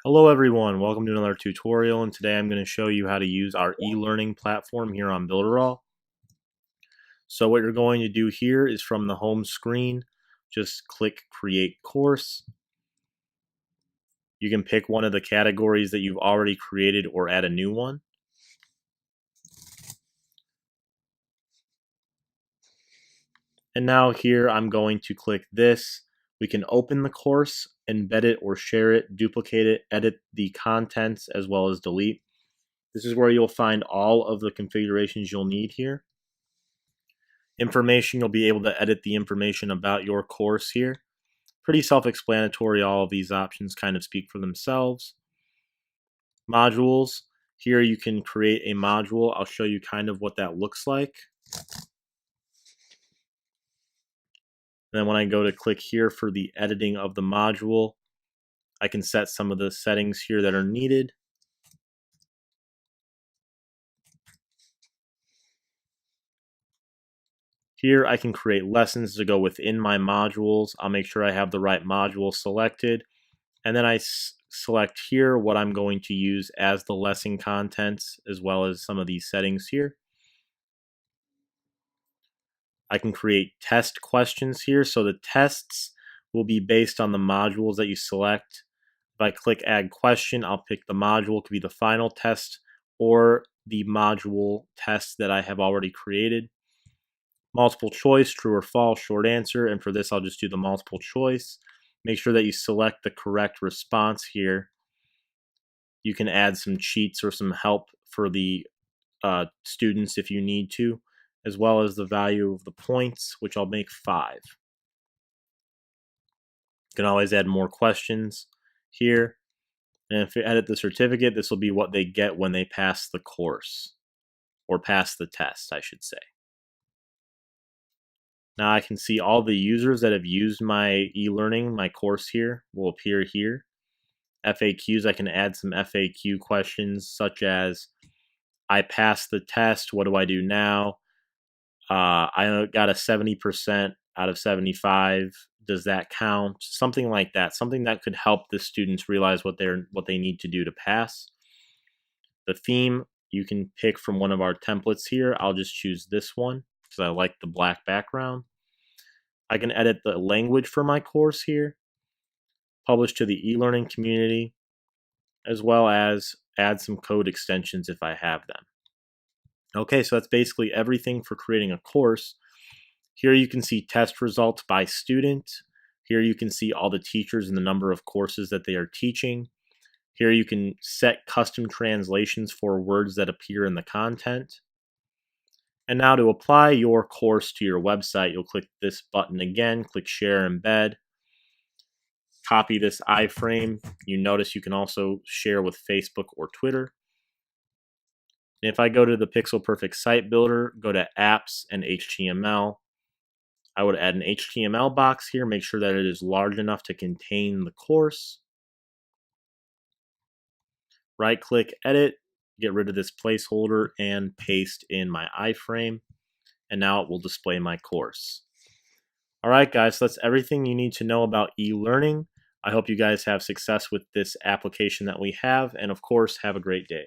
Hello everyone, welcome to another tutorial, and today I'm going to show you how to use our e-learning platform here on Builderall. So what you're going to do here is from the home screen, just click Create Course. You can pick one of the categories that you've already created or add a new one. And now here I'm going to click this. We can open the course, embed it or share it, duplicate it, edit the contents, as well as delete. This is where you'll find all of the configurations you'll need here. Information, you'll be able to edit the information about your course here. Pretty self-explanatory, all of these options kind of speak for themselves. Modules, here you can create a module. I'll show you kind of what that looks like. Then when I go to click here for the editing of the module, I can set some of the settings here that are needed. Here I can create lessons to go within my modules. I'll make sure I have the right module selected. And then I select here what I'm going to use as the lesson contents, as well as some of these settings here. I can create test questions here. So the tests will be based on the modules that you select. If I click add question, I'll pick the module. It could be the final test or the module test that I have already created. Multiple choice, true or false, short answer. And for this, I'll just do the multiple choice. Make sure that you select the correct response here. You can add some cheats or some help for the students if you need to, as well as the value of the points, which I'll make 5. You can always add more questions here. And if you edit the certificate, this will be what they get when they pass the course, or pass the test, I should say. Now I can see all the users that have used my e-learning, my course here, will appear here. FAQs, I can add some FAQ questions such as, I passed the test, what do I do now? I got a 70% out of 75. Does that count? Something like that. Something that could help the students realize what they need to do to pass. The theme, you can pick from one of our templates here. I'll just choose this one because I like the black background. I can edit the language for my course here, publish to the e-learning community, as well as add some code extensions if I have them. Okay, so that's basically everything for creating a course. Here you can see test results by student. Here you can see all the teachers and the number of courses that they are teaching. Here you can set custom translations for words that appear in the content. And now to apply your course to your website, you'll click this button again, click Share Embed. Copy this iframe. You notice you can also share with Facebook or Twitter. And if I go to the Pixel Perfect Site Builder, go to Apps and HTML, I would add an HTML box here, make sure that it is large enough to contain the course. Right-click, edit, get rid of this placeholder, and paste in my iframe. And now it will display my course. All right, guys, so that's everything you need to know about e-learning. I hope you guys have success with this application that we have, and of course, have a great day.